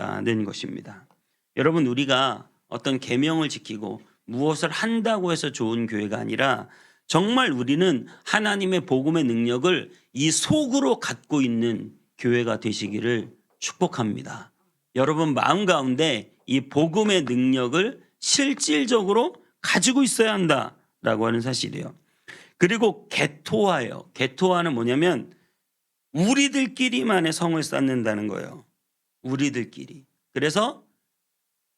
있다는 것입니다. 여러분, 우리가 어떤 계명을 지키고 무엇을 한다고 해서 좋은 교회가 아니라 정말 우리는 하나님의 복음의 능력을 이 속으로 갖고 있는 교회가 되시기를 축복합니다. 여러분 마음 가운데 이 복음의 능력을 실질적으로 가지고 있어야 한다라고 하는 사실이에요. 그리고 개토화예요. 개토화는 뭐냐면 우리들끼리만의 성을 쌓는다는 거예요. 우리들끼리. 그래서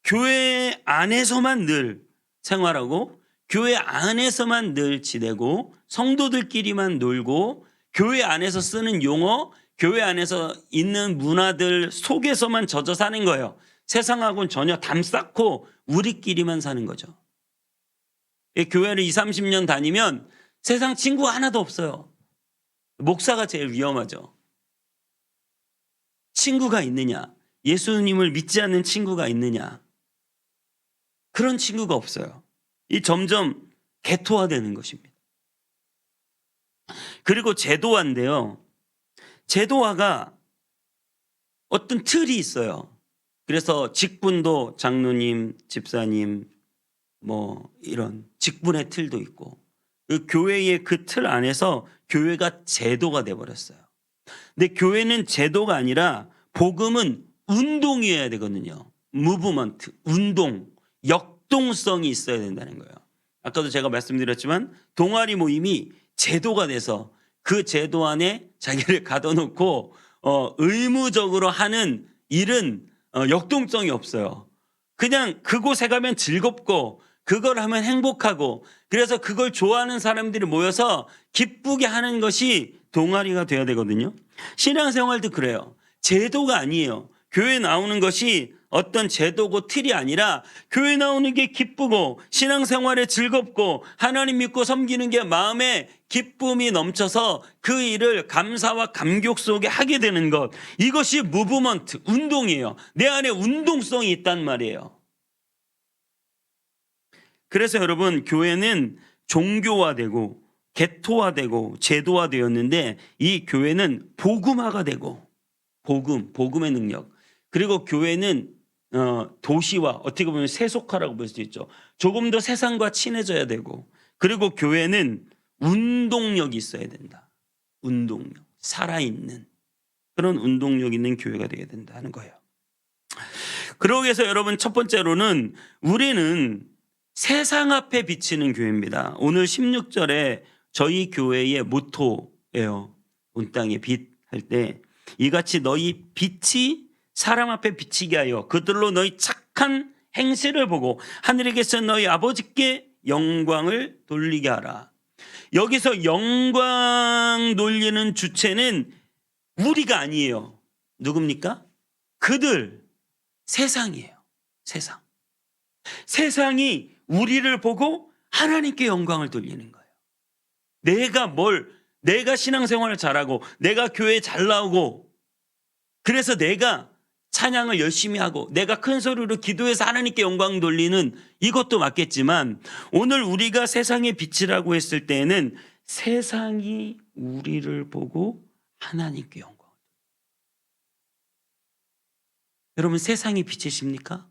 교회 안에서만 늘 생활하고 교회 안에서만 늘 지내고 성도들끼리만 놀고 교회 안에서 쓰는 용어, 교회 안에서 있는 문화들 속에서만 젖어 사는 거예요. 세상하고는 전혀 담 쌓고 우리끼리만 사는 거죠. 교회를 20, 30년 다니면 세상 친구가 하나도 없어요. 목사가 제일 위험하죠. 친구가 있느냐? 예수님을 믿지 않는 친구가 있느냐? 그런 친구가 없어요. 이 점점 개토화되는 것입니다. 그리고 제도화인데요. 제도화가 어떤 틀이 있어요. 그래서 직분도 장로님, 집사님 뭐 이런 직분의 틀도 있고 그 교회의 그 틀 안에서 교회가 제도가 돼버렸어요. 근데 교회는 제도가 아니라 복음은 운동이어야 되거든요. 무브먼트, 운동, 역동성이 있어야 된다는 거예요. 아까도 제가 말씀드렸지만 동아리 모임이 제도가 돼서 그 제도 안에 자기를 가둬놓고 의무적으로 하는 일은 역동성이 없어요. 그냥 그곳에 가면 즐겁고 그걸 하면 행복하고 그래서 그걸 좋아하는 사람들이 모여서 기쁘게 하는 것이 동아리가 돼야 되거든요. 신앙생활도 그래요. 제도가 아니에요. 교회 나오는 것이 어떤 제도고 틀이 아니라 교회 나오는 게 기쁘고 신앙생활에 즐겁고 하나님 믿고 섬기는 게 마음에 기쁨이 넘쳐서 그 일을 감사와 감격 속에 하게 되는 것, 이것이 무브먼트, 운동이에요. 내 안에 운동성이 있단 말이에요. 그래서 여러분, 교회는 종교화되고 개토화되고 제도화되었는데 이 교회는 복음화가 되고 복음의 능력, 그리고 교회는 도시화, 어떻게 보면 세속화라고 볼 수 있죠. 조금 더 세상과 친해져야 되고, 그리고 교회는 운동력이 있어야 된다. 운동력, 살아있는 그런 운동력 있는 교회가 되어야 된다는 거예요. 그러기 위해서 여러분, 첫 번째로는 우리는 세상 앞에 비치는 교회입니다. 오늘 16절에 저희 교회의 모토예요. 온 땅에 빛 할 때 이같이 너희 빛이 사람 앞에 비치게 하여 그들로 너희 착한 행실을 보고 하늘에 계신 너희 아버지께 영광을 돌리게 하라. 여기서 영광 돌리는 주체는 우리가 아니에요. 누굽니까? 그들, 세상이에요. 세상. 세상이 우리를 보고 하나님께 영광을 돌리는 거예요. 내가 신앙생활을 잘하고 내가 교회에 잘 나오고 그래서 내가 찬양을 열심히 하고 내가 큰 소리로 기도해서 하나님께 영광 돌리는 이것도 맞겠지만, 오늘 우리가 세상의 빛이라고 했을 때에는 세상이 우리를 보고 하나님께 영광. 여러분, 세상이 빛이십니까?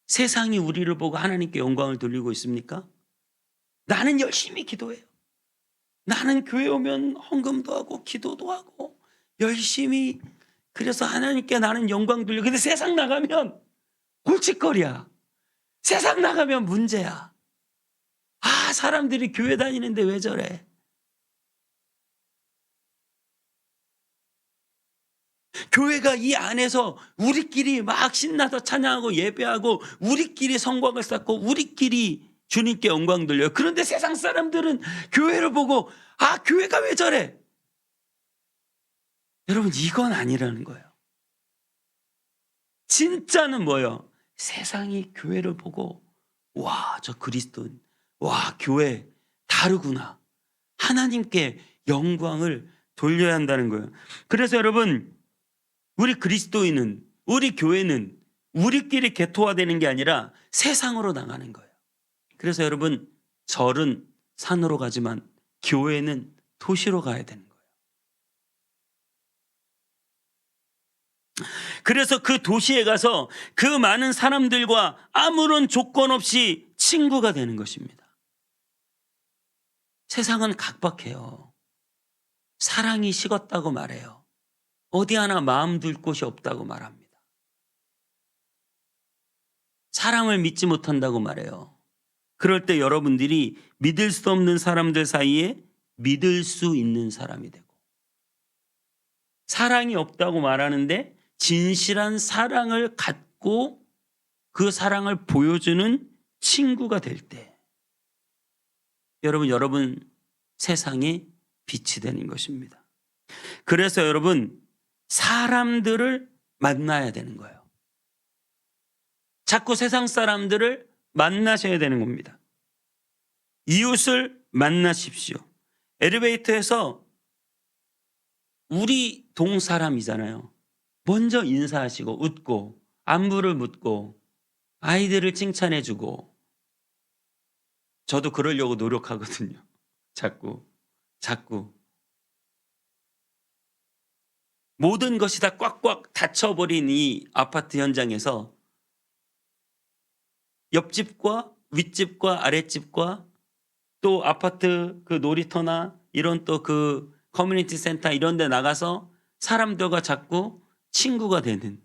세상이 우리를 보고 하나님께 영광을 돌리고 있습니까? 나는 열심히 기도해요. 나는 교회 오면 헌금도 하고 기도도 하고 열심히, 그래서 하나님께 나는 영광 돌려. 근데 세상 나가면 골칫거리야. 세상 나가면 문제야. 아, 사람들이 교회 다니는데 왜 저래? 교회가 이 안에서 우리끼리 막 신나서 찬양하고 예배하고 우리끼리 성곽을 쌓고 우리끼리 주님께 영광 돌려요. 그런데 세상 사람들은 교회를 보고 아, 교회가 왜 저래? 여러분, 이건 아니라는 거예요. 진짜는 뭐예요? 세상이 교회를 보고 와, 저 그리스도인, 와, 교회 다르구나. 하나님께 영광을 돌려야 한다는 거예요. 그래서 여러분, 우리 그리스도인은, 우리 교회는 우리끼리 개토화되는 게 아니라 세상으로 나가는 거예요. 그래서 여러분, 절은 산으로 가지만 교회는 도시로 가야 되는 거예요. 그래서 그 도시에 가서 그 많은 사람들과 아무런 조건 없이 친구가 되는 것입니다. 세상은 각박해요. 사랑이 식었다고 말해요. 어디 하나 마음 둘 곳이 없다고 말합니다. 사랑을 믿지 못한다고 말해요. 그럴 때 여러분들이 믿을 수 없는 사람들 사이에 믿을 수 있는 사람이 되고, 사랑이 없다고 말하는데 진실한 사랑을 갖고 그 사랑을 보여주는 친구가 될 때, 여러분 세상에 빛이 되는 것입니다. 그래서 여러분, 사람들을 만나야 되는 거예요. 자꾸 세상 사람들을 만나셔야 되는 겁니다. 이웃을 만나십시오. 엘리베이터에서 우리 동 사람이잖아요. 먼저 인사하시고 웃고 안부를 묻고 아이들을 칭찬해주고, 저도 그러려고 노력하거든요. 자꾸 모든 것이 다 꽉꽉 닫혀버린 이 아파트 현장에서 옆집과 윗집과 아랫집과 또 아파트 그 놀이터나 이런 또 그 커뮤니티 센터 이런 데 나가서 사람들과 자꾸 친구가 되는,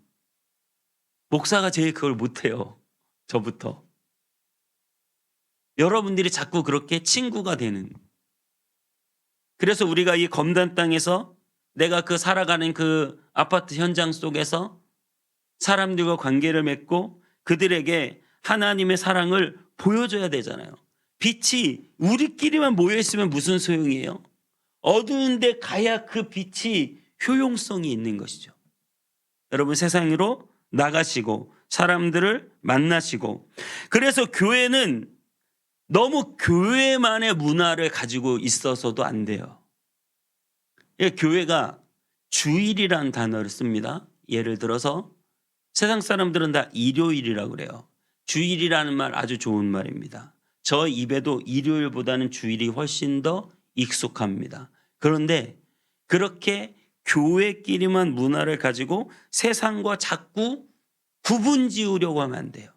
목사가 제일 그걸 못해요. 저부터. 여러분들이 자꾸 그렇게 친구가 되는, 그래서 우리가 이 검단 땅에서 내가 그 살아가는 그 아파트 현장 속에서 사람들과 관계를 맺고 그들에게 하나님의 사랑을 보여줘야 되잖아요. 빛이 우리끼리만 모여있으면 무슨 소용이에요? 어두운 데 가야 그 빛이 효용성이 있는 것이죠. 여러분, 세상으로 나가시고 사람들을 만나시고, 그래서 교회는 너무 교회만의 문화를 가지고 있어서도 안 돼요. 교회가 주일이라는 단어를 씁니다. 예를 들어서 세상 사람들은 다 일요일이라고 그래요. 주일이라는 말 아주 좋은 말입니다. 저 입에도 일요일보다는 주일이 훨씬 더 익숙합니다. 그런데 그렇게 교회끼리만 문화를 가지고 세상과 자꾸 구분 지으려고 하면 안 돼요.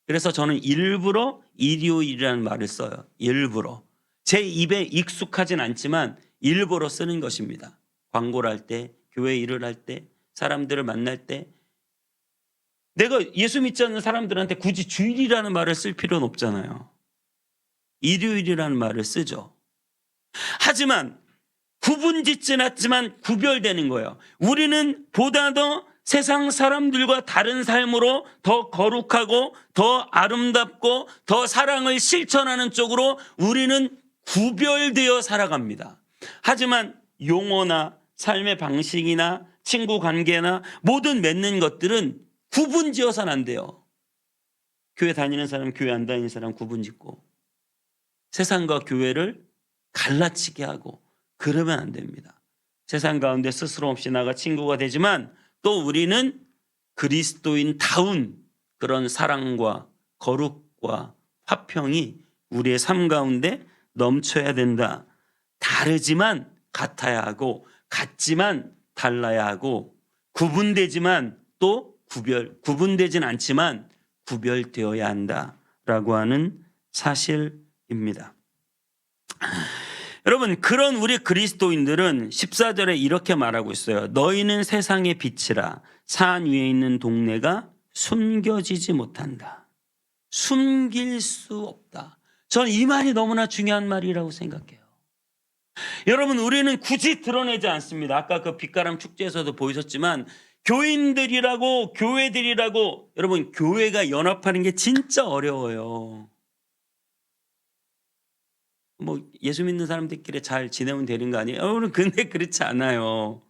그래서 저는 일부러 일요일이라는 말을 써요. 일부러. 제 입에 익숙하진 않지만 일부러 쓰는 것입니다. 광고를 할 때, 교회 일을 할 때, 사람들을 만날 때, 내가 예수 믿지 않는 사람들한테 굳이 주일이라는 말을 쓸 필요는 없잖아요. 일요일이라는 말을 쓰죠. 하지만 구분짓진 않지만 구별되는 거예요. 우리는 보다 더 세상 사람들과 다른 삶으로 더 거룩하고 더 아름답고 더 사랑을 실천하는 쪽으로 우리는 구별되어 살아갑니다. 하지만 용어나 삶의 방식이나 친구 관계나 모든 맺는 것들은 구분 지어서는 안 돼요. 교회 다니는 사람, 교회 안 다니는 사람 구분 짓고 세상과 교회를 갈라치게 하고 그러면 안 됩니다. 세상 가운데 스스럼 없이 나가 친구가 되지만 또 우리는 그리스도인다운 그런 사랑과 거룩과 화평이 우리의 삶 가운데 넘쳐야 된다. 다르지만 같아야 하고 같지만 달라야 하고 구분되지만 또 구분되진 않지만 구별되어야 한다라고 하는 사실입니다. 여러분, 그런 우리 그리스도인들은 14절에 이렇게 말하고 있어요. 너희는 세상의 빛이라. 산 위에 있는 동네가 숨겨지지 못한다. 숨길 수 없다. 저는 이 말이 너무나 중요한 말이라고 생각해요. 여러분, 우리는 굳이 드러내지 않습니다. 아까 그 빛가람 축제에서도 보이셨지만 교인들이라고 교회들이라고, 여러분, 교회가 연합하는 게 진짜 어려워요. 뭐 예수 믿는 사람들끼리 잘 지내면 되는 거 아니에요? 여러분, 근데 그렇지 않아요.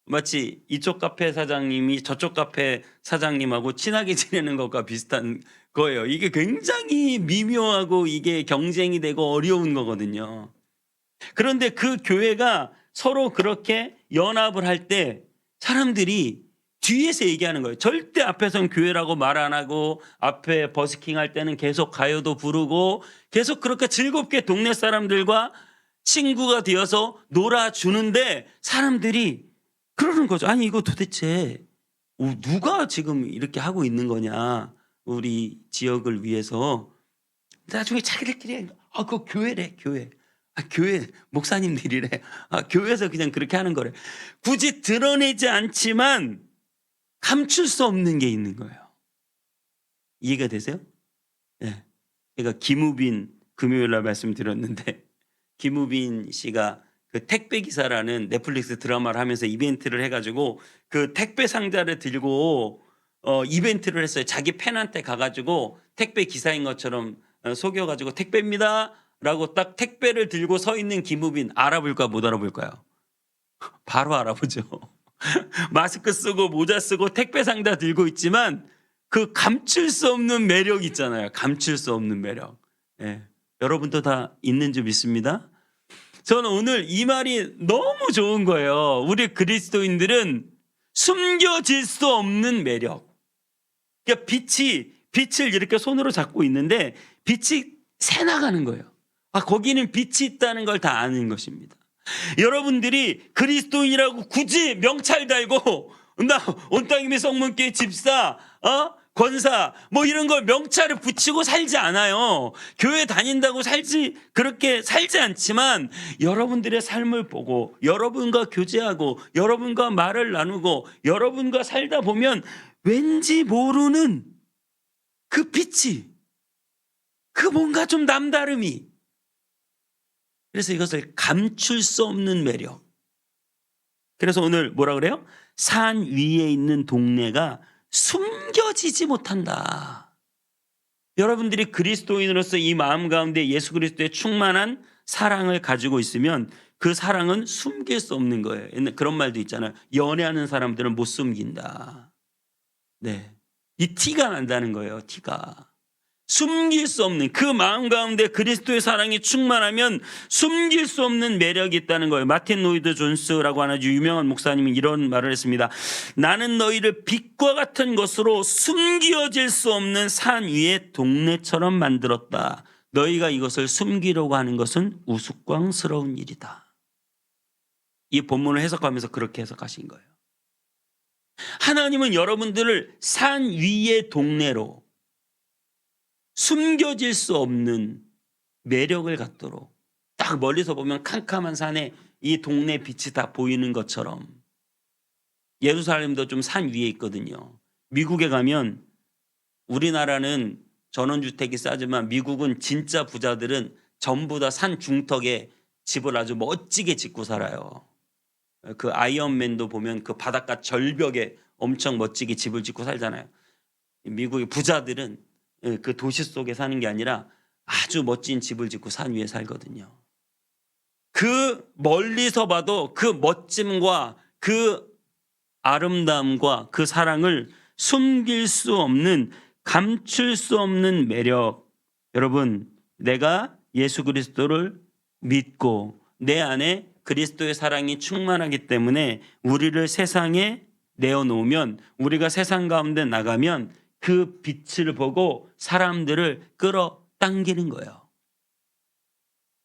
마치 이쪽 카페 사장님이 저쪽 카페 사장님하고 친하게 지내는 것과 비슷한 거예요. 이게 굉장히 미묘하고 이게 경쟁이 되고 어려운 거거든요. 그런데 그 교회가 서로 그렇게 연합을 할 때 사람들이 뒤에서 얘기하는 거예요. 절대 앞에선 교회라고 말 안 하고 앞에 버스킹 할 때는 계속 가요도 부르고 계속 그렇게 즐겁게 동네 사람들과 친구가 되어서 놀아주는데 사람들이 그러는 거죠. 아니, 이거 도대체 누가 지금 이렇게 하고 있는 거냐, 우리 지역을 위해서. 나중에 자기들끼리 그 교회래, 교회. 교회 목사님들이래. 교회에서 그냥 그렇게 하는 거래. 굳이 드러내지 않지만 감출 수 없는 게 있는 거예요. 이해가 되세요? 예. 제가 김우빈 금요일 날 말씀드렸는데, 김우빈 씨가 그 택배 기사라는 넷플릭스 드라마를 하면서 이벤트를 해가지고 그 택배 상자를 들고 이벤트를 했어요. 자기 팬한테 가가지고 택배 기사인 것처럼 속여가지고 택배입니다 라고 딱 택배를 들고 서 있는 김우빈, 알아볼까 못 알아볼까요? 바로 알아보죠. 마스크 쓰고 모자 쓰고 택배 상자 들고 있지만 그 감출 수 없는 매력 있잖아요. 감출 수 없는 매력. 예. 여러분도 다 있는 줄 믿습니다. 저는 오늘 이 말이 너무 좋은 거예요. 우리 그리스도인들은 숨겨질 수 없는 매력. 그러니까 빛을 이렇게 손으로 잡고 있는데 빛이 새나가는 거예요. 거기는 빛이 있다는 걸 다 아는 것입니다. 여러분들이 그리스도인이라고 굳이 명찰 달고 나 온땅이미 성문교회 집사, 권사 뭐 이런 걸 명찰을 붙이고 살지 않아요. 교회 다닌다고 그렇게 살지 않지만 여러분들의 삶을 보고 여러분과 교제하고 여러분과 말을 나누고 여러분과 살다 보면 왠지 모르는 그 빛이, 그 뭔가 좀 남다름이, 그래서 이것을 감출 수 없는 매력. 그래서 오늘 뭐라 그래요? 산 위에 있는 동네가 숨겨지지 못한다. 여러분들이 그리스도인으로서 이 마음 가운데 예수 그리스도의 충만한 사랑을 가지고 있으면 그 사랑은 숨길 수 없는 거예요. 그런 말도 있잖아요. 연애하는 사람들은 못 숨긴다. 네, 이 티가 난다는 거예요. 티가. 숨길 수 없는 그 마음 가운데 그리스도의 사랑이 충만하면 숨길 수 없는 매력이 있다는 거예요. 마틴 로이드 존스라고 하는 아주 유명한 목사님이 이런 말을 했습니다. 나는 너희를 빛과 같은 것으로 숨겨질 수 없는 산 위의 동네처럼 만들었다. 너희가 이것을 숨기려고 하는 것은 우스꽝스러운 일이다. 이 본문을 해석하면서 그렇게 해석하신 거예요. 하나님은 여러분들을 산 위의 동네로, 숨겨질 수 없는 매력을 갖도록, 딱 멀리서 보면 캄캄한 산에 이 동네 빛이 다 보이는 것처럼, 예루살렘도 좀 산 위에 있거든요. 미국에 가면, 우리나라는 전원주택이 싸지만 미국은 진짜 부자들은 전부 다 산 중턱에 집을 아주 멋지게 짓고 살아요. 그 아이언맨도 보면 그 바닷가 절벽에 엄청 멋지게 집을 짓고 살잖아요. 미국의 부자들은 그 도시 속에 사는 게 아니라 아주 멋진 집을 짓고 산 위에 살거든요. 그 멀리서 봐도 그 멋짐과 그 아름다움과 그 사랑을 숨길 수 없는, 감출 수 없는 매력. 여러분, 내가 예수 그리스도를 믿고 내 안에 그리스도의 사랑이 충만하기 때문에 우리를 세상에 내어놓으면, 우리가 세상 가운데 나가면 그 빛을 보고 사람들을 끌어당기는 거예요.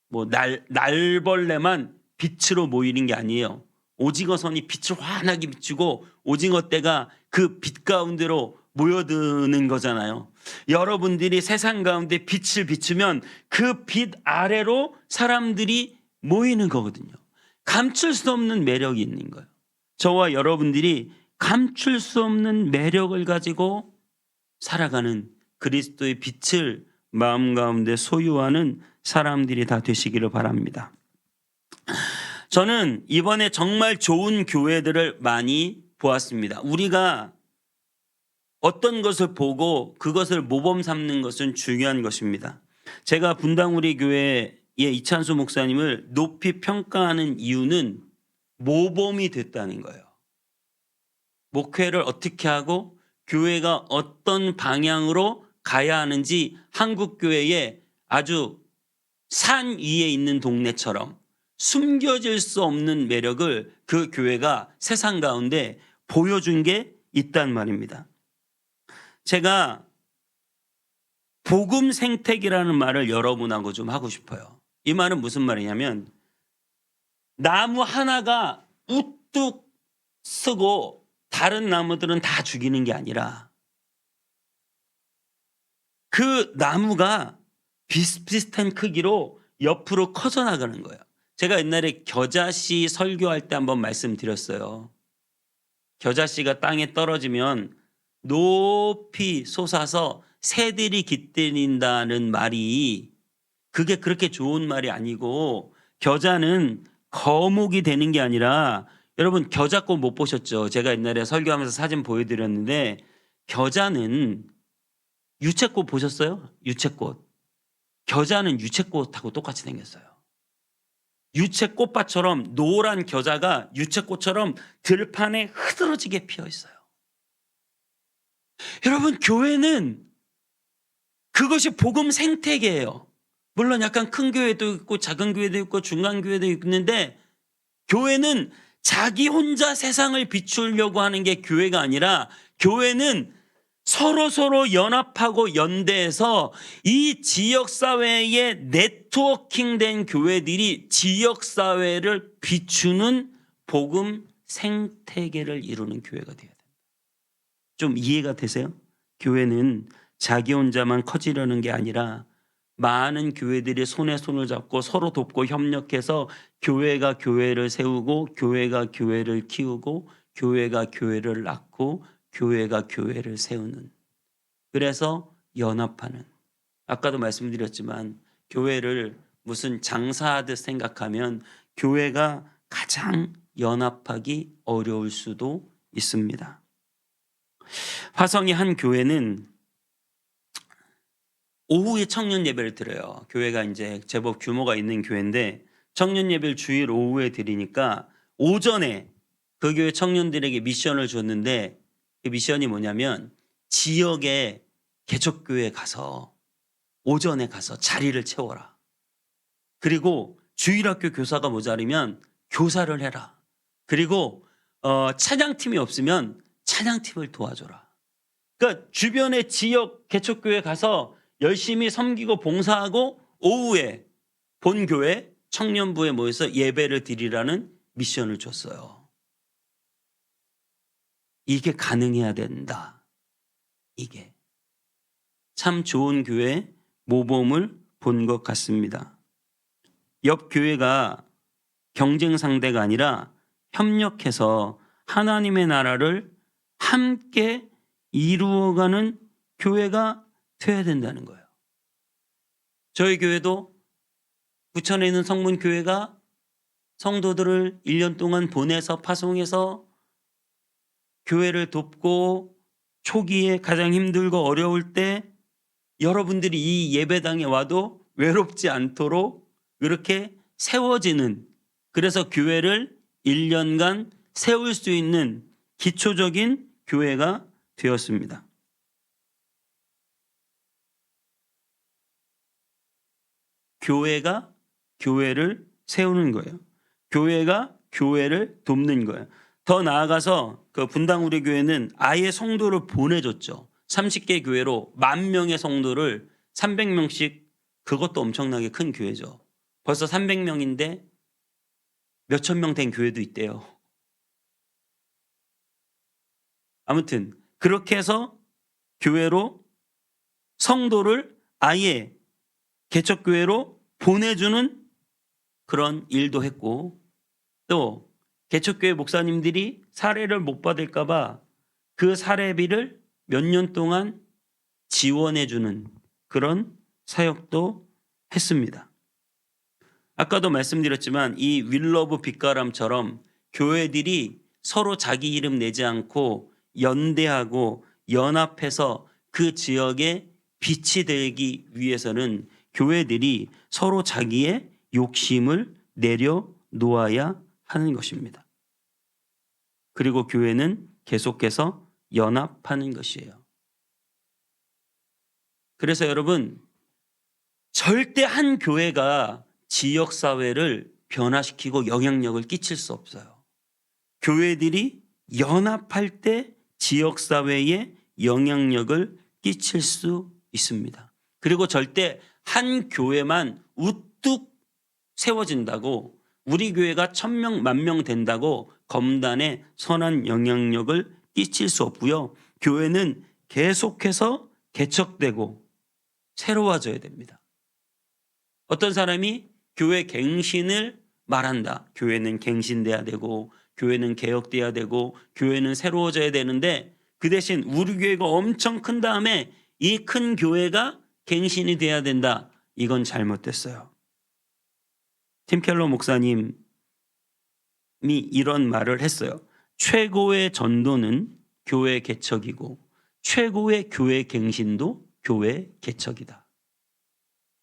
뭐 날벌레만 빛으로 모이는 게 아니에요. 오징어 선이 빛을 환하게 비추고 오징어 떼가 그 빛 가운데로 모여드는 거잖아요. 여러분들이 세상 가운데 빛을 비추면 그 빛 아래로 사람들이 모이는 거거든요. 감출 수 없는 매력이 있는 거예요. 저와 여러분들이 감출 수 없는 매력을 가지고 살아가는 그리스도의 빛을 마음 가운데 소유하는 사람들이 다 되시기를 바랍니다. 저는 이번에 정말 좋은 교회들을 많이 보았습니다. 우리가 어떤 것을 보고 그것을 모범 삼는 것은 중요한 것입니다. 제가 분당우리 교회의 이찬수 목사님을 높이 평가하는 이유는 모범이 됐다는 거예요. 목회를 어떻게 하고 교회가 어떤 방향으로 가야 하는지 한국교회에 아주 산 위에 있는 동네처럼 숨겨질 수 없는 매력을 그 교회가 세상 가운데 보여준 게 있단 말입니다. 제가 복음 생태계라는 말을 여러분하고 좀 하고 싶어요. 이 말은 무슨 말이냐면, 나무 하나가 우뚝 서고 다른 나무들은 다 죽이는 게 아니라 그 나무가 비슷비슷한 크기로 옆으로 커져 나가는 거예요. 제가 옛날에 겨자씨 설교할 때 한번 말씀드렸어요. 겨자씨가 땅에 떨어지면 높이 솟아서 새들이 깃들인다는 말이 그게 그렇게 좋은 말이 아니고, 겨자는 거목이 되는 게 아니라, 여러분 겨자꽃 못 보셨죠? 제가 옛날에 설교하면서 사진 보여드렸는데, 겨자는 유채꽃 보셨어요? 유채꽃. 겨자는 유채꽃하고 똑같이 생겼어요. 유채꽃밭처럼 노란 겨자가 유채꽃처럼 들판에 흐드러지게 피어 있어요. 여러분, 교회는 그것이 복음 생태계예요. 물론 약간 큰 교회도 있고 작은 교회도 있고 중간 교회도 있는데, 교회는 자기 혼자 세상을 비추려고 하는 게 교회가 아니라, 교회는 서로 연합하고 연대해서 이 지역사회에 네트워킹된 교회들이 지역사회를 비추는 복음 생태계를 이루는 교회가 되어야 됩니다. 좀 이해가 되세요? 교회는 자기 혼자만 커지려는 게 아니라 많은 교회들이 손에 손을 잡고 서로 돕고 협력해서 교회가 교회를 세우고, 교회가 교회를 키우고, 교회가 교회를 낳고, 교회가 교회를 세우는, 그래서 연합하는. 아까도 말씀드렸지만 교회를 무슨 장사하듯 생각하면 교회가 가장 연합하기 어려울 수도 있습니다. 화성의 한 교회는 오후에 청년 예배를 드려요. 교회가 이제 제법 규모가 있는 교회인데 청년 예배를 주일 오후에 드리니까 오전에 그 교회 청년들에게 미션을 줬는데, 그 미션이 뭐냐면 지역의 개척교회에 가서 오전에 가서 자리를 채워라. 그리고 주일학교 교사가 모자르면 교사를 해라. 그리고 찬양팀이 없으면 찬양팀을 도와줘라. 그러니까 주변의 지역 개척교회에 가서 열심히 섬기고 봉사하고 오후에 본교회 청년부에 모여서 예배를 드리라는 미션을 줬어요. 이게 가능해야 된다. 이게 참 좋은 교회 모범을 본 것 같습니다. 옆 교회가 경쟁 상대가 아니라 협력해서 하나님의 나라를 함께 이루어가는 교회가 되어야 된다는 거예요. 저희 교회도 부천에 있는 성문교회가 성도들을 1년 동안 보내서 파송해서 교회를 돕고, 초기에 가장 힘들고 어려울 때 여러분들이 이 예배당에 와도 외롭지 않도록 그렇게 세워지는, 그래서 교회를 1년간 세울 수 있는 기초적인 교회가 되었습니다. 교회가 교회를 세우는 거예요. 교회가 교회를 돕는 거예요. 더 나아가서 그 분당 우리 교회는 아예 성도를 보내줬죠. 30개 교회로 10,000명의 성도를 300명씩, 그것도 엄청나게 큰 교회죠. 벌써 300명인데 몇천 명 된 교회도 있대요. 아무튼 그렇게 해서 교회로 성도를 아예 개척교회로 보내주는 그런 일도 했고, 또 개척교회 목사님들이 사례를 못 받을까 봐 그 사례비를 몇 년 동안 지원해주는 그런 사역도 했습니다. 아까도 말씀드렸지만 이 윌러브 빛가람처럼 교회들이 서로 자기 이름 내지 않고 연대하고 연합해서 그 지역에 빛이 되기 위해서는 교회들이 서로 자기의 욕심을 내려놓아야 하는 것입니다. 그리고 교회는 계속해서 연합하는 것이에요. 그래서 여러분, 절대 한 교회가 지역사회를 변화시키고 영향력을 끼칠 수 없어요. 교회들이 연합할 때 지역사회에 영향력을 끼칠 수 있습니다. 그리고 절대 한 교회만 우뚝 세워진다고, 우리 교회가 1,000명, 10,000명 된다고 검단에 선한 영향력을 끼칠 수 없고요. 교회는 계속해서 개척되고 새로워져야 됩니다. 어떤 사람이 교회 갱신을 말한다. 교회는 갱신돼야 되고 교회는 개혁돼야 되고 교회는 새로워져야 되는데 그 대신 우리 교회가 엄청 큰 다음에 이 큰 교회가 갱신이 돼야 된다. 이건 잘못됐어요. 팀 켈러 목사님이 이런 말을 했어요. 최고의 전도는 교회 개척이고 최고의 교회 갱신도 교회 개척이다.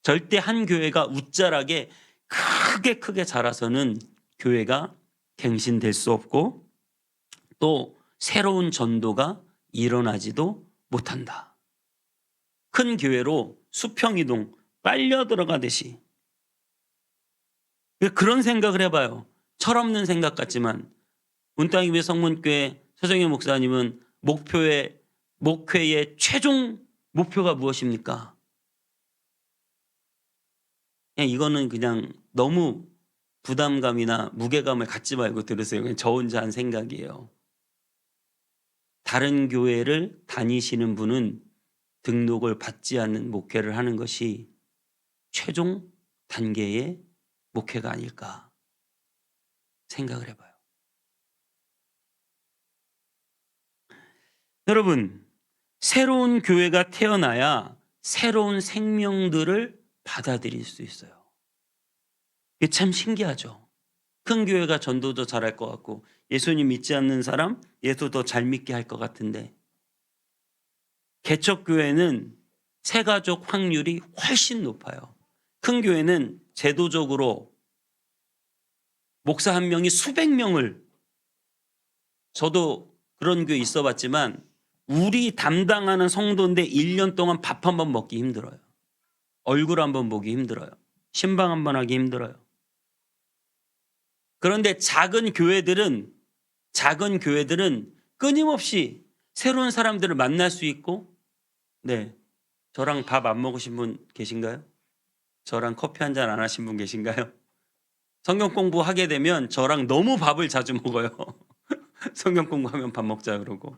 절대 한 교회가 웃자라게 크게 자라서는 교회가 갱신될 수 없고 또 새로운 전도가 일어나지도 못한다. 큰 교회로 수평이동 빨려 들어가듯이 그런 생각을 해봐요. 철없는 생각 같지만 운땅이배 성문교회 서정현 목사님은 목회의 최종 목표가 무엇입니까? 이거는 그냥 너무 부담감이나 무게감을 갖지 말고 들으세요. 그냥 저 혼자 한 생각이에요. 다른 교회를 다니시는 분은 등록을 받지 않는 목회를 하는 것이 최종 단계의 목회가 아닐까 생각을 해봐요. 여러분, 새로운 교회가 태어나야 새로운 생명들을 받아들일 수 있어요. 이게 참 신기하죠. 큰 교회가 전도도 잘할 것 같고 예수님 믿지 않는 사람 예수 더 잘 믿게 할 것 같은데 개척교회는 새가족 확률이 훨씬 높아요. 큰 교회는 제도적으로 목사 한 명이 수백 명을 저도 그런 교회 있어 봤지만 우리 담당하는 성도인데 1년 동안 밥 한 번 먹기 힘들어요. 얼굴 한 번 보기 힘들어요. 신방 한 번 하기 힘들어요. 그런데 작은 교회들은 끊임없이 새로운 사람들을 만날 수 있고 네, 저랑 밥 안 먹으신 분 계신가요? 저랑 커피 한 잔 안 하신 분 계신가요? 성경 공부하게 되면 저랑 너무 밥을 자주 먹어요. 성경 공부하면 밥 먹자 그러고.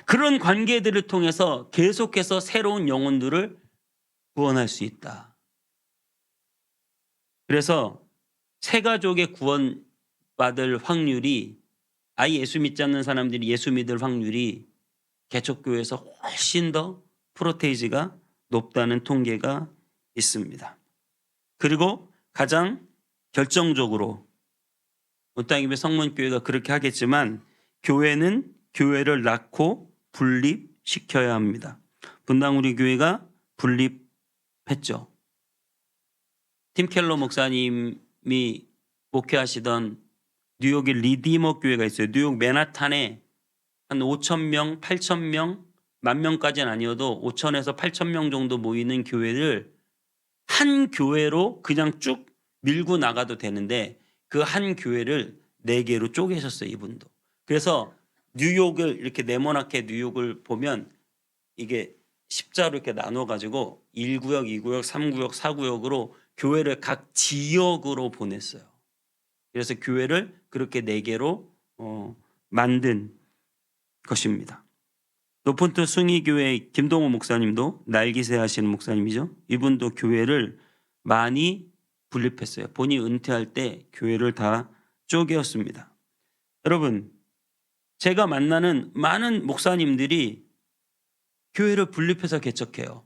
그런 관계들을 통해서 계속해서 새로운 영혼들을 구원할 수 있다. 그래서 새가족의 구원받을 확률이 아예 예수 믿지 않는 사람들이 예수 믿을 확률이 개척교회에서 훨씬 더 프로테이지가 높다는 통계가 있습니다. 그리고 가장 결정적으로 온땅이배 성문교회가 그렇게 하겠지만 교회는 교회를 낳고 분립시켜야 합니다. 분당 우리 교회가 분립했죠. 팀 켈러 목사님이 목회하시던 뉴욕의 리디머 교회가 있어요. 뉴욕 맨하탄에 한 5,000명, 8,000명, 10,000명까지는 아니어도 5,000에서 8,000명 정도 모이는 교회를 한 교회로 그냥 쭉 밀고 나가도 되는데 그 한 교회를 4개로 쪼개셨어요. 이분도. 그래서 뉴욕을 이렇게 네모나게 뉴욕을 보면 이게 십자로 이렇게 나눠가지고 1구역, 2구역, 3구역, 4구역으로 교회를 각 지역으로 보냈어요. 그래서 교회를 그렇게 4개로 만든 것입니다. 노폰트 숭의교회 김동호 목사님도 날기새 하시는 목사님이죠. 이분도 교회를 많이 분립했어요. 본인이 은퇴할 때 교회를 다 쪼개었습니다. 여러분, 제가 만나는 많은 목사님들이 교회를 분립해서 개척해요.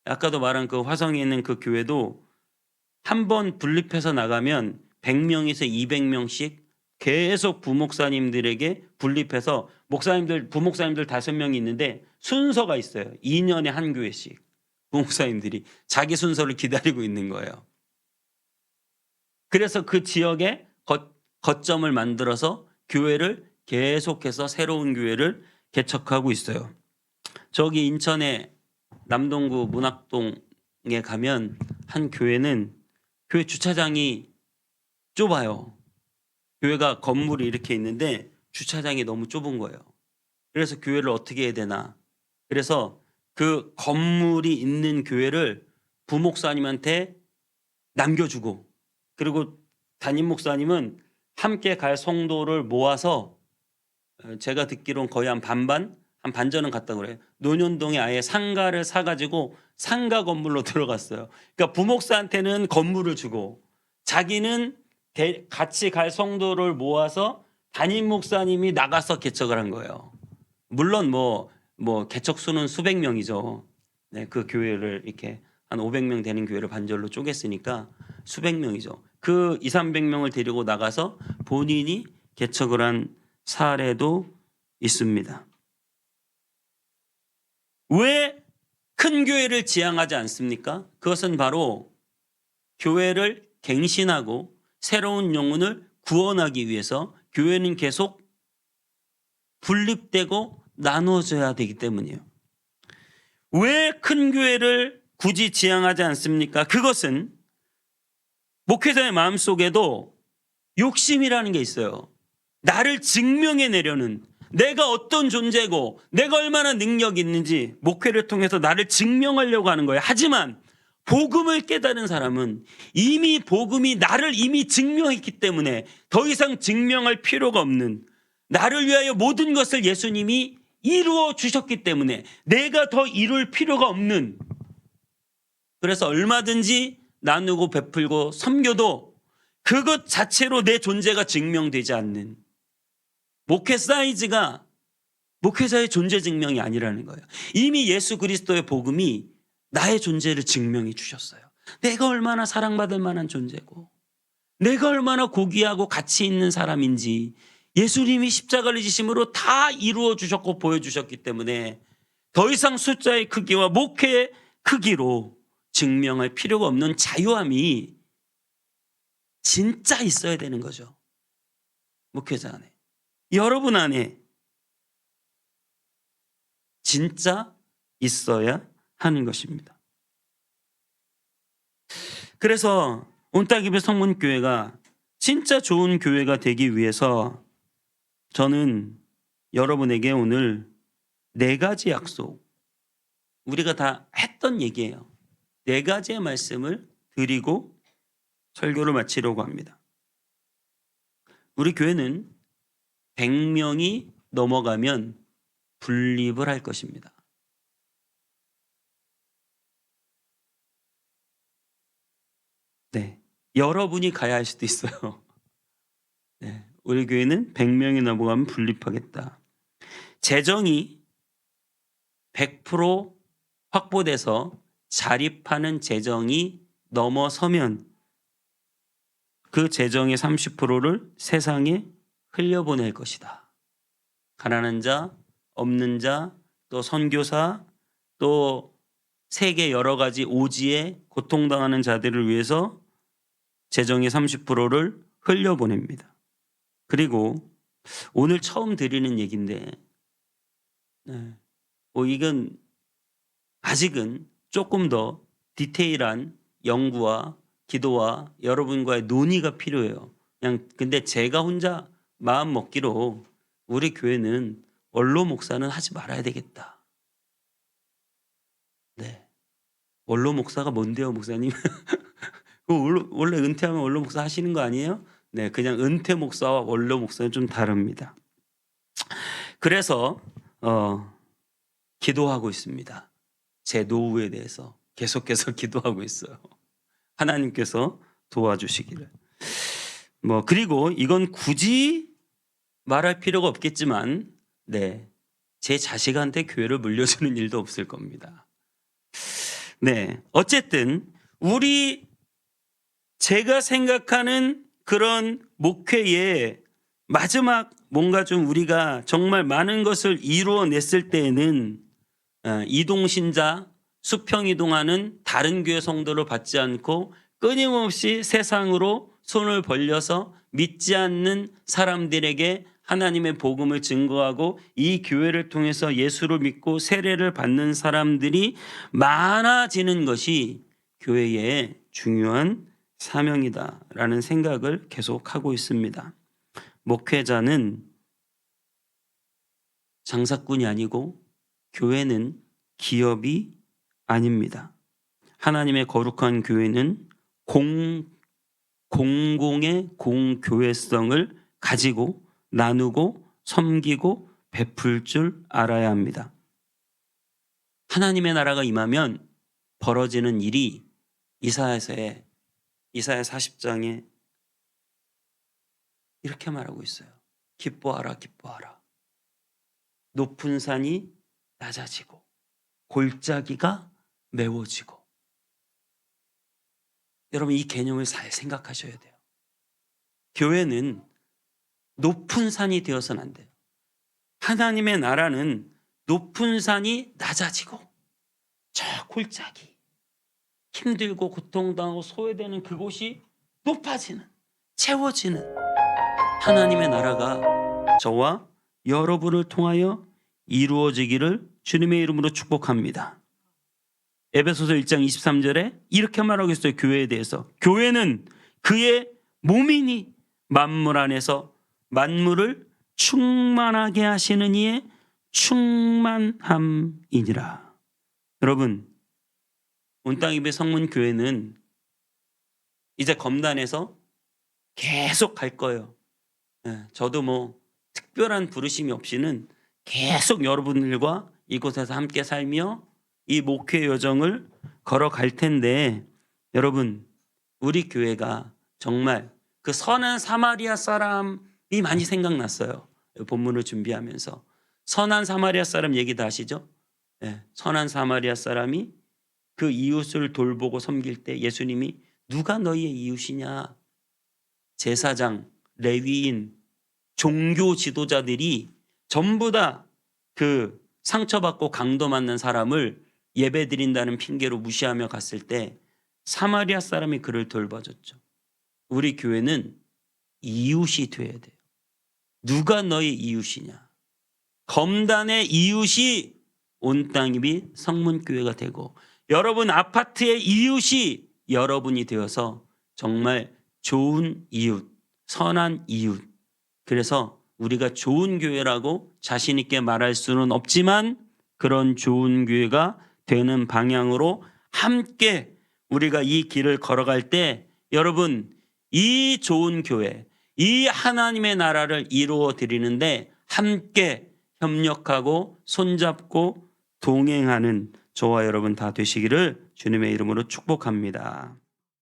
아까도 말한 그 화성에 있는 그 교회도 한 번 분립해서 나가면 100명에서 200명씩 계속 부목사님들에게 분립해서 부목사님들 5명이 있는데 순서가 있어요. 2년에 한 교회씩 부목사님들이 자기 순서를 기다리고 있는 거예요. 그래서 그 지역에 거점을 만들어서 교회를 계속해서 새로운 교회를 개척하고 있어요. 저기 인천의 남동구 문학동에 가면 한 교회는 교회 주차장이 좁아요. 교회가 건물이 이렇게 있는데 주차장이 너무 좁은 거예요. 그래서 교회를 어떻게 해야 되나. 그래서 그 건물이 있는 교회를 부목사님한테 남겨주고 그리고 담임 목사님은 함께 갈 성도를 모아서 제가 듣기로는 거의 한 반전은 갔다고 그래요. 논현동에 아예 상가를 사가지고 상가 건물로 들어갔어요. 그러니까 부목사한테는 건물을 주고 자기는 같이 갈 성도를 모아서 담임 목사님이 나가서 개척을 한 거예요. 물론 뭐 개척 수는 수백 명이죠. 네, 그 교회를 이렇게 한 500명 되는 교회를 반절로 쪼갰으니까 수백 명이죠. 그 2, 300명을 데리고 나가서 본인이 개척을 한 사례도 있습니다. 왜 큰 교회를 지향하지 않습니까? 그것은 바로 교회를 갱신하고 새로운 영혼을 구원하기 위해서 교회는 계속 분립되고 나누어져야 되기 때문이에요. 왜 큰 교회를 굳이 지향하지 않습니까? 그것은 목회자의 마음속에도 욕심이라는 게 있어요. 나를 증명해내려는, 내가 어떤 존재고 내가 얼마나 능력이 있는지 목회를 통해서 나를 증명하려고 하는 거예요. 하지만 복음을 깨달은 사람은 이미 복음이 나를 이미 증명했기 때문에 더 이상 증명할 필요가 없는, 나를 위하여 모든 것을 예수님이 이루어 주셨기 때문에 내가 더 이룰 필요가 없는, 그래서 얼마든지 나누고 베풀고 섬겨도 그것 자체로 내 존재가 증명되지 않는, 목회 사이즈가 목회자의 존재 증명이 아니라는 거예요. 이미 예수 그리스도의 복음이 나의 존재를 증명해 주셨어요. 내가 얼마나 사랑받을 만한 존재고 내가 얼마나 고귀하고 가치 있는 사람인지 예수님이 십자가를 지심으로 다 이루어 주셨고 보여주셨기 때문에 더 이상 숫자의 크기와 목회의 크기로 증명할 필요가 없는 자유함이 진짜 있어야 되는 거죠. 목회자 안에, 여러분 안에 진짜 있어야 하는 것입니다. 그래서 온따기배 성문교회가 진짜 좋은 교회가 되기 위해서 저는 여러분에게 오늘 4가지 약속, 우리가 다 했던 얘기예요. 4가지의 말씀을 드리고 설교를 마치려고 합니다. 우리 교회는 100명이 넘어가면 분립을 할 것입니다. 네, 여러분이 가야 할 수도 있어요. 네, 우리 교회는 100명이 넘어가면 분립하겠다. 재정이 100% 확보돼서 자립하는 재정이 넘어서면 그 재정의 30%를 세상에 흘려보낼 것이다. 가난한 자, 없는 자, 또 선교사, 또 세계 여러 가지 오지에 고통당하는 자들을 위해서 재정의 30%를 흘려보냅니다. 그리고 오늘 처음 드리는 얘기인데 이건 아직은 조금 더 디테일한 연구와 기도와 여러분과의 논의가 필요해요. 근데 제가 혼자 마음 먹기로 우리 교회는 원로 목사는 하지 말아야 되겠다. 네, 원로 목사가 뭔데요, 목사님? 원래 은퇴하면 원로 목사 하시는 거 아니에요? 네, 그냥 은퇴 목사와 원로 목사는 좀 다릅니다. 그래서 기도하고 있습니다. 제 노후에 대해서 계속해서 기도하고 있어요. 하나님께서 도와주시기를. 그리고 이건 굳이 말할 필요가 없겠지만, 네, 제 자식한테 교회를 물려주는 일도 없을 겁니다. 네, 어쨌든 제가 생각하는 그런 목회의 마지막 뭔가 좀 우리가 정말 많은 것을 이루어냈을 때에는 이동신자, 수평이동하는 다른 교회 성도를 받지 않고 끊임없이 세상으로 손을 벌려서 믿지 않는 사람들에게 하나님의 복음을 증거하고 이 교회를 통해서 예수를 믿고 세례를 받는 사람들이 많아지는 것이 교회의 중요한 사명이다라는 생각을 계속하고 있습니다. 목회자는 장사꾼이 아니고 교회는 기업이 아닙니다. 하나님의 거룩한 교회는 공공의 공교회성을 가지고 나누고 섬기고 베풀 줄 알아야 합니다. 하나님의 나라가 임하면 벌어지는 일이 이사야 40장에 이렇게 말하고 있어요. 기뻐하라 기뻐하라. 높은 산이 낮아지고 골짜기가 메워지고. 여러분 이 개념을 잘 생각하셔야 돼요. 교회는 높은 산이 되어서는 안 돼요. 하나님의 나라는 높은 산이 낮아지고 저 골짜기 힘들고 고통당하고 소외되는 그곳이 높아지는, 채워지는 하나님의 나라가 저와 여러분을 통하여 이루어지기를 주님의 이름으로 축복합니다. 에베소서 1장 23절에 이렇게 말하고 있어요. 교회에 대해서. 교회는 그의 몸이니 만물 안에서 만물을 충만하게 하시는 이의 충만함이니라. 여러분, 온땅입의 성문교회는 이제 검단에서 계속 갈 거예요. 저도 뭐 특별한 부르심이 없이는 계속 여러분들과 이곳에서 함께 살며 이 목회 여정을 걸어갈 텐데, 여러분 우리 교회가 정말 그 선한 사마리아 사람이 많이 생각났어요. 본문을 준비하면서 선한 사마리아 사람 얘기도 아시죠? 선한 사마리아 사람이 그 이웃을 돌보고 섬길 때 예수님이 누가 너희의 이웃이냐, 제사장, 레위인, 종교 지도자들이 전부 다 그 상처받고 강도 맞는 사람을 예배 드린다는 핑계로 무시하며 갔을 때 사마리아 사람이 그를 돌봐줬죠. 우리 교회는 이웃이 돼야 돼요. 누가 너희 이웃이냐. 검단의 이웃이 온땅입이 성문교회가 되고 여러분 아파트의 이웃이 여러분이 되어서 정말 좋은 이웃, 선한 이웃. 그래서 우리가 좋은 교회라고 자신 있게 말할 수는 없지만 그런 좋은 교회가 되는 방향으로 함께 우리가 이 길을 걸어갈 때 여러분 이 좋은 교회, 이 하나님의 나라를 이루어 드리는데 함께 협력하고 손잡고 동행하는 저와 여러분 다 되시기를 주님의 이름으로 축복합니다.